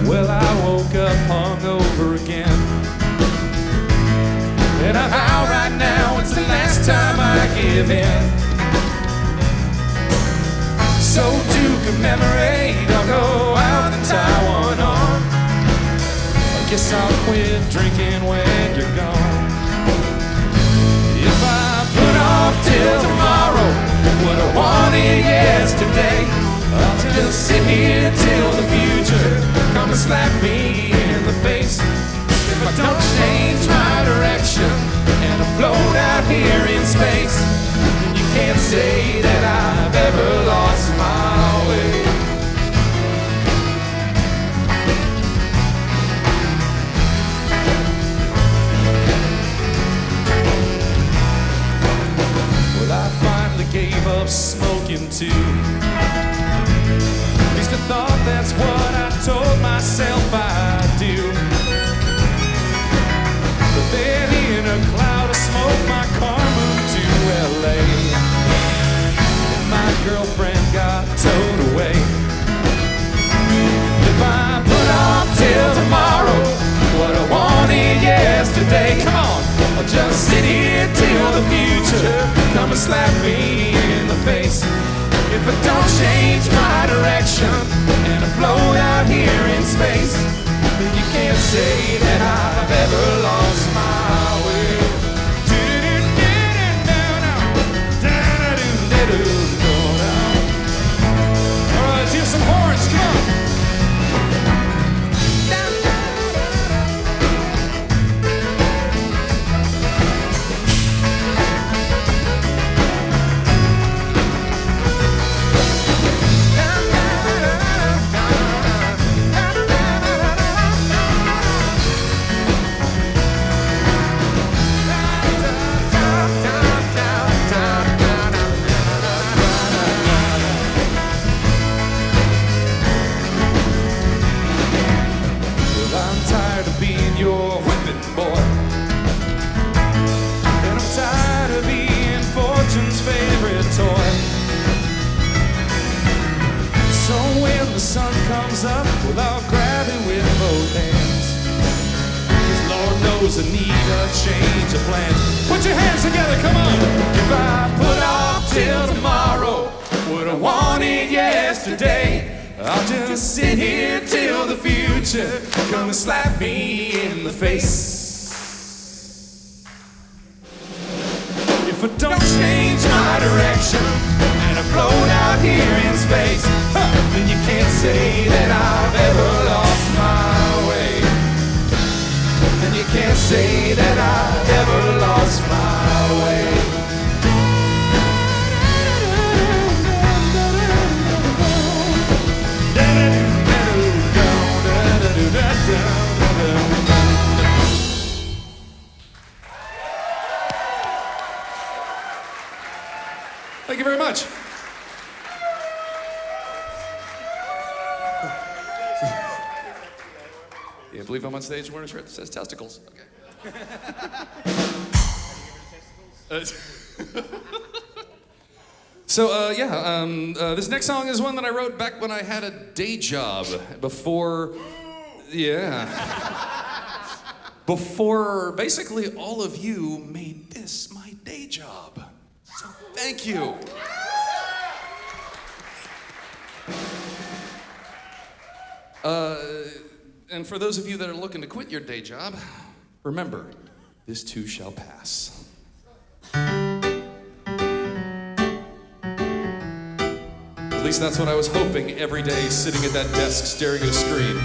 Well, I woke up hungover again, and I vow right now it's the last time I give in. So to commemorate, I'll go out and tie one on. I guess I'll quit drinking when you're gone. If I put off till tomorrow what I wanted yesterday, I'll just sit here till the future come and slap me in the face. If I don't change my direction and I float out here in space, then you can't say that I've ever lost my way. kinda gave up smoking too. Used to thought that's what I told myself I'd do. But then in a cloud of smoke, my car moved to LA. And my girlfriend got towed away. If I put off till tomorrow what I wanted yesterday, come on, I'll just sit here till the future come and slap me in the face. If I don't change my direction and I float out here in space, then you can't say that I've ever lost my way. All right, let's hear some horns, come on. Up, well, I'll grab it with both hands. 'Cause Lord knows I need a change of plans. Put your hands together, come on. If I put off till tomorrow what I wanted yesterday, I'll just sit here till the future come and slap me in the face. If I don't change my direction and I float out here in space, then you can't say that I've ever lost my way. And you can't say that I've ever lost my way. Thank you very much. Yeah, I believe I'm on stage wearing a shirt that says testicles. Okay. This next song is one that I wrote back when I had a day job before, before basically all of you made this my day job. So thank you. And for those of you that are looking to quit your day job, remember, this too shall pass. At least that's what I was hoping every day sitting at that desk staring at a screen.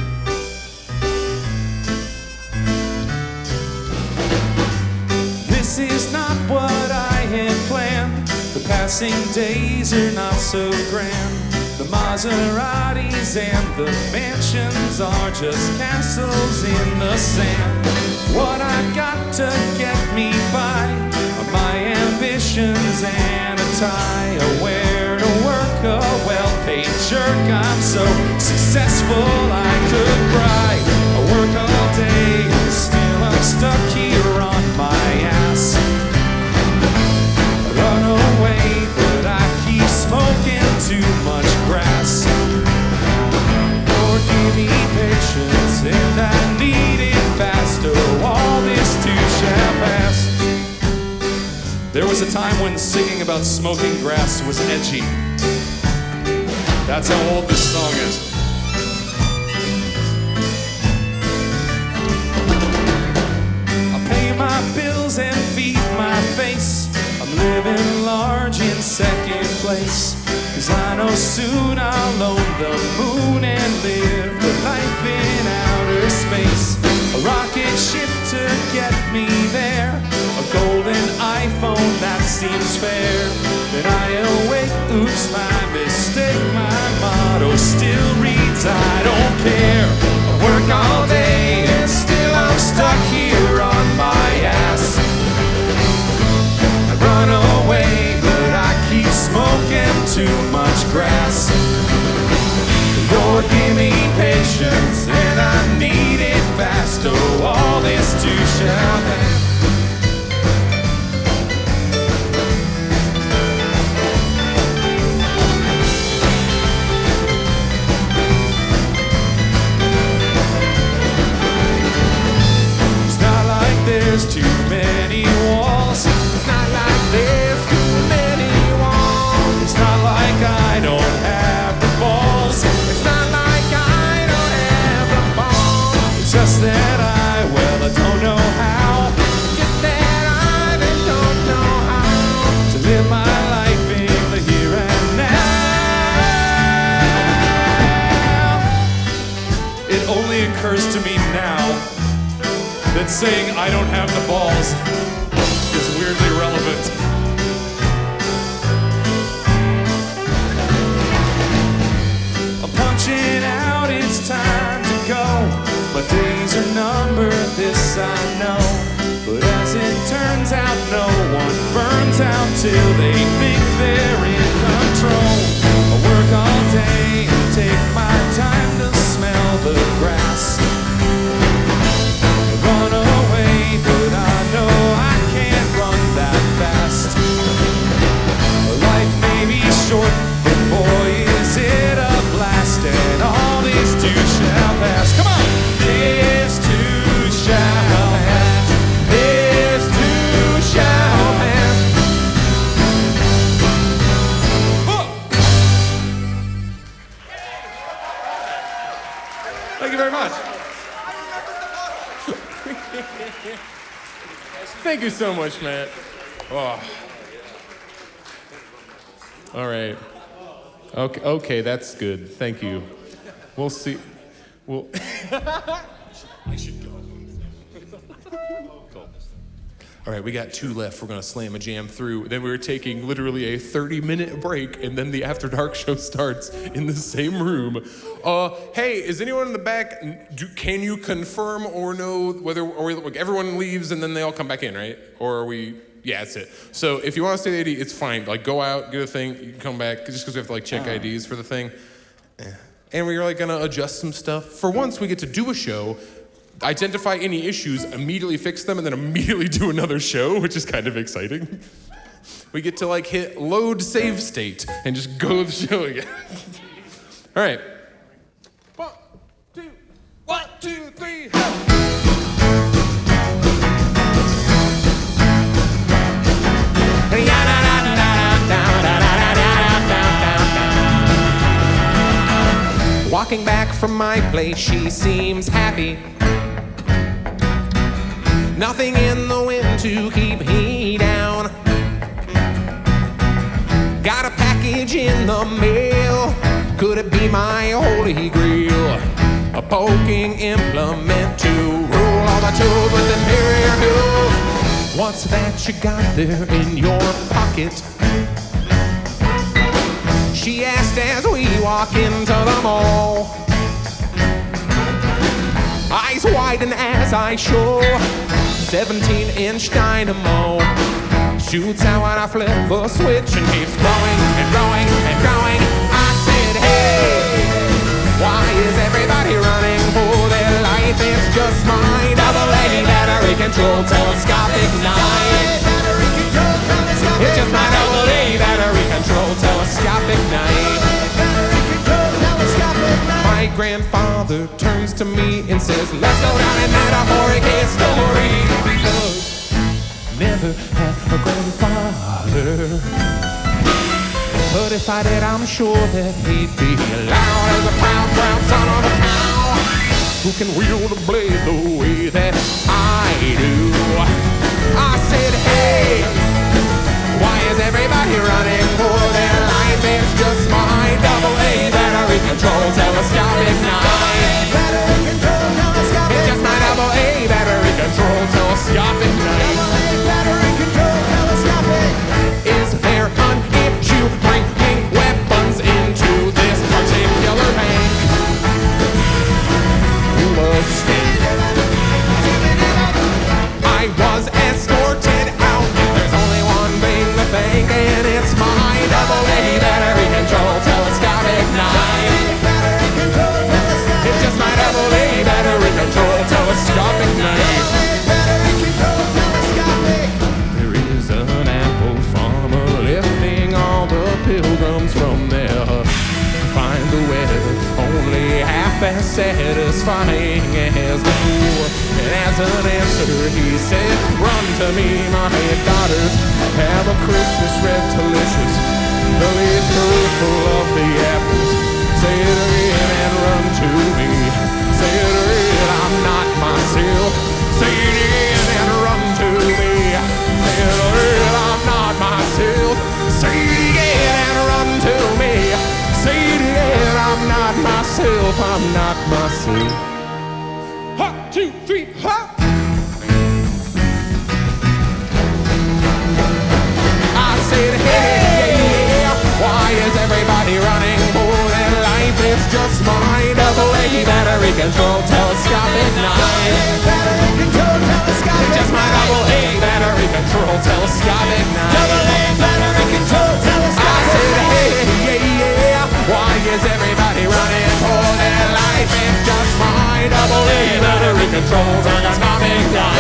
This is not what I had planned. The passing days are not so grand. The Maseratis and the mansions are just castles in the sand. What I've got to get me by are my ambitions and a tie. I wear to work a well-paid jerk. I'm so successful I could cry. I work all day and still I'm stuck here on my ass. I run away, but I keep smoking too much grass. Lord, give me patience, and I need it faster. All this too shall pass. There was a time when singing about smoking grass was edgy. That's how old this song is. I pay my bills and feed my face. I'm living large in second place. 'Cause I know soon I'll own the moon and live the life in outer space. A rocket ship to get me there. A golden iPhone, that seems fair. Then I awake, oops, my mistake. My motto still reads, I don't care. I work all day and still I'm stuck here on my ass. I run away, but I keep too much grass. Lord, give me patience, and I need it fast. Oh, all this too shall pass. It's not like there's too many walls. It's not like there's too many walls. It's not like I don't have the balls. It's not like I don't have the balls. It's just that I don't know how. Just that I don't know how to live my life in the here and now. It only occurs to me now that saying I don't have the balls is weirdly relevant. I'm punching out, it's time to go. My days are numbered, this I know. But as it turns out, no one burns out till they think they're in control. I work all day and take my time to smell the grass. I run away, but I know I can't run that fast. Life may be short, but boy is it a blast. And all these too shall pass. Come on! This too shall pass. This too shall pass. Thank you very much. Thank you so much, Matt. Oh. All right. Okay, that's good. Thank you. We'll see. We'll. I should go. Cool. All right, we got 2 left. We're gonna slam a jam through. Then we're taking literally a 30-minute break, and then the After Dark show starts in the same room. Hey, is anyone in the back? Can you confirm or know whether like, everyone leaves and then they all come back in, right? Or are we? Yeah, that's it. So if you want to stay the ID, it's fine. Like, go out, get a thing, you can come back, just because we have to like check IDs for the thing. And we're like gonna adjust some stuff. For once, we get to do a show, identify any issues, immediately fix them, and then immediately do another show, which is kind of exciting. We get to like hit load save state and just go the show again. All right. 1, 2, 3, Walking back from my place, she seems happy. Nothing in the wind to keep me down. Got a package in the mail. Could it be my holy grail? A poking implement to rule all the tools with inferior tools. What's that you got there in your pocket? She asked as we walk into the mall. Eyes widen as I show 17-inch dynamo. Shoots out when I flip the switch and keeps growing and growing and growing. I said, hey, why is everybody running for their life? It's just my AA battery control telescopic knife. It's just my AA battery control telescopic knife. My grandfather turns to me and says, let's go down and metaphoric history. Because never had a grandfather, but if I did, I'm sure that he'd be loud as a proud, proud son of a cow, who can wield a blade the way that I do. I said, hey, why is everybody running for their life? It's just my AA battery control telescopic knife. It's just my AA battery control telescopic knife. Is there an issue bringing weapons into this particular bank? Mistake. I was escorted out. There's only one thing to thank, and it's my AA satisfying as before. And as an answer he said, run to me, my daughters, have a Christmas delicious, the least fruitful of the apples. Say it again and run to me. Say it again, I'm not myself. Say it again and run to me. Say it again, I'm not myself. Say it again and run to me. Say it again, I'm not myself. I'm not myself. 1, 2, 3, hop! I said, hey, why is everybody running for their life? It's just my double-A battery control telescopic knife. Just my double-A battery control telescopic knife. Double-A battery control telescopic. I said, hey, why is everybody running for their life? It's just my double-A battery control telescopic knife.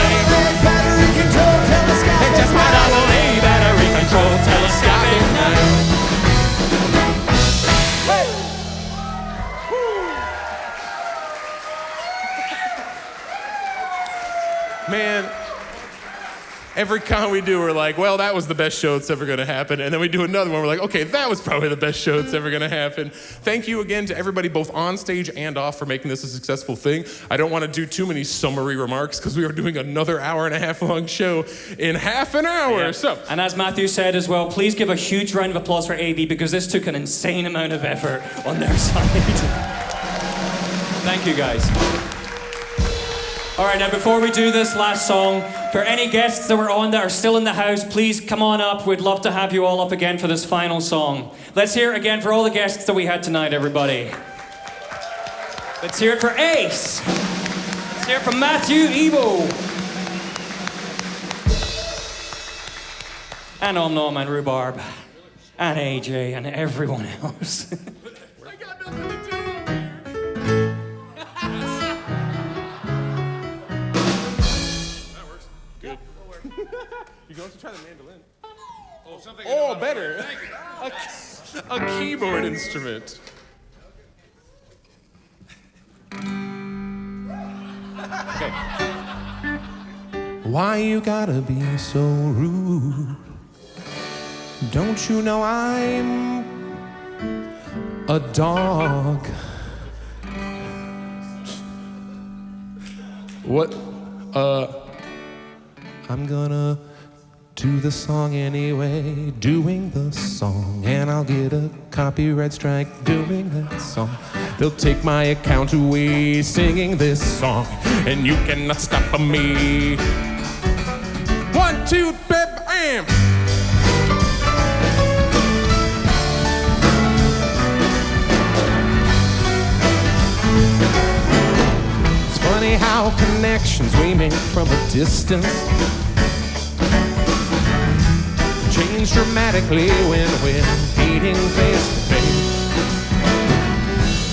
It's just my double-A battery control telescopic knife. Man, every con we do, we're like, well, that was the best show that's ever gonna happen. And then we do another one, we're like, okay, that was probably the best show that's ever gonna happen. Thank you again to everybody, both on stage and off, for making this a successful thing. I don't wanna do too many summary remarks, because we are doing another hour-and-a-half long show in half an hour, Yeah. so. And as Matthew said as well, please give a huge round of applause for AV, because this took an insane amount of effort on their side. Thank you, guys. All right, now before we do this last song, for any guests that were on that are still in the house, please come on up. We'd love to have you all up again for this final song. Let's hear it again for all the guests that we had tonight, everybody. Let's hear it for Ace. Let's hear it for Matthew Ebo. And Om Nom and Rhubarb. And AJ and everyone else. I got nothing to do. You going to try the mandolin? Oh, something. Oh, better. A keyboard instrument. Okay. Why you gotta be so rude? Don't you know I'm a dog? What? I'm gonna do the song anyway, doing the song, and I'll get a copyright strike doing that song. They'll take my account away singing this song, and you cannot stop me. 1, 2, bam! It's funny how connections we make from a distance change dramatically when we're meeting face to face.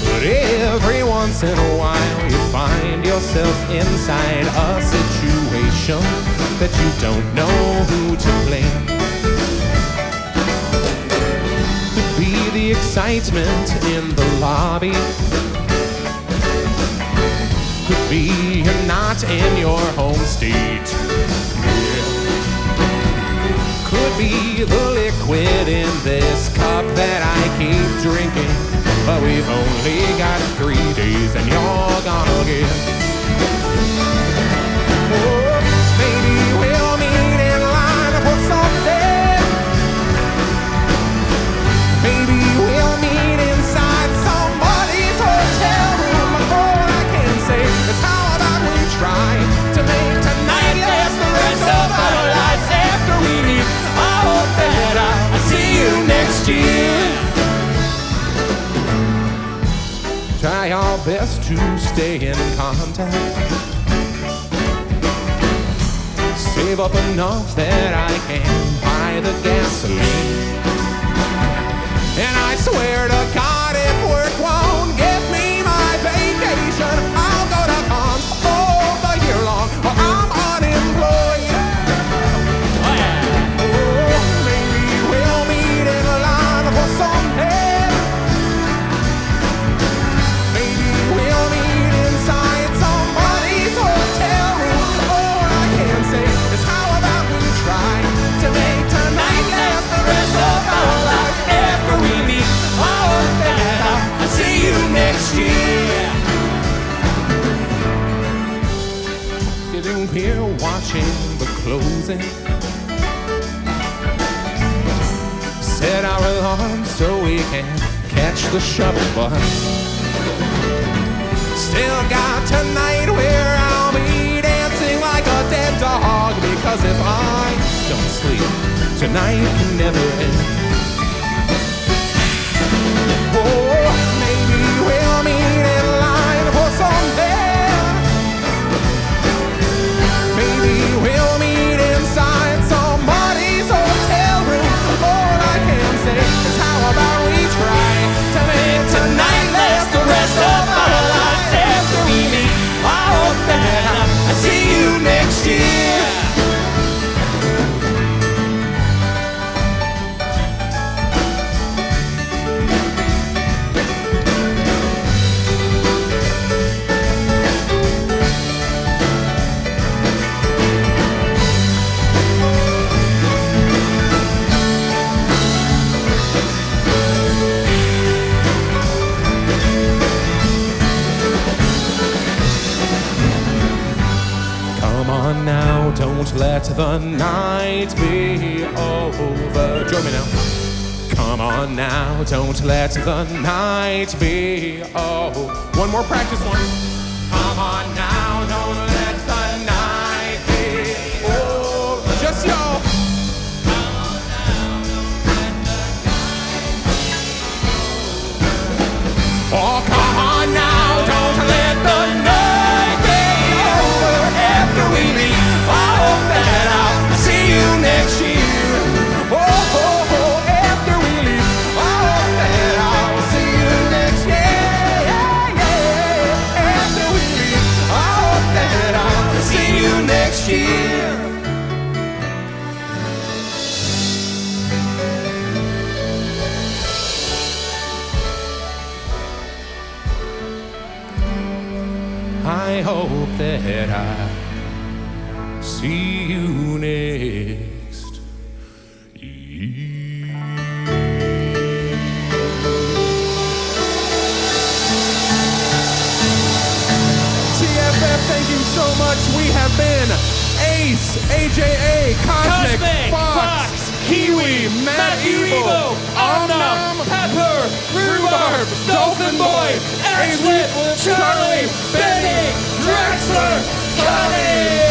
But every once in a while you find yourself inside a situation that you don't know who to blame. Could be the excitement in the lobby. Could be you're not in your home state. Could be the liquid in this cup that I keep drinking, but we've only got 3 days and you're gonna get. Oh, maybe we'll meet in line for something. Maybe we'll meet inside somebody's hotel room. All I can say is how about we try to make tonight last the rest of our lives after we meet. I hope that I'll see you next year. Try our best to stay in contact. Save up enough that I can buy the gasoline. And I swear to God, if work won't give me my vacation, I'll go to cons all the year long, or I'm unemployed. Maybe we'll meet it. Set our alarm so we can catch the shuttle bus. Still got tonight where I'll be dancing like a dead dog, because if I don't sleep, tonight can never end. Oh, maybe we'll meet in line for some beer. Maybe we'll meet inside somebody's hotel room. All I can say is how about we try to make tonight last the rest of our lives after we meet. I hope that I see you next year. Come on now, don't let the night be over. Join me now. Come on now, don't let the night be over. One more practice one. Come on now, don't let the night be over. Just y'all. Oh, come on now, don't let the night be over after we meet. I hope that I'll see you next year. Oh, oh, oh, after we leave. I hope that I'll see you next year. Yeah, yeah, after we leave. I hope that I'll see you next year. I hope that I see you next year. TFF, thank you so much. We have been Ace, AJA, Cosmic, Fox, Kiwi, Matt Evo, Omnum, Pepper, Rhubarb, Dolphin Boy, X-Lip, Charlie, Benny, Drexler, Connie!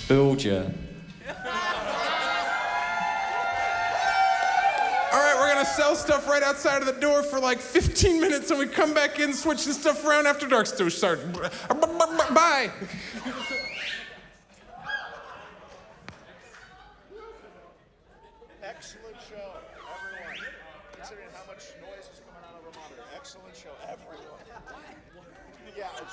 Fooled ya. All right, we're gonna sell stuff right outside of the door for like 15 minutes, and we come back in, switch the stuff around after dark starts. Bye. Excellent show, everyone. Considering how much noise is coming out of a monitor. Excellent show, everyone. Yeah,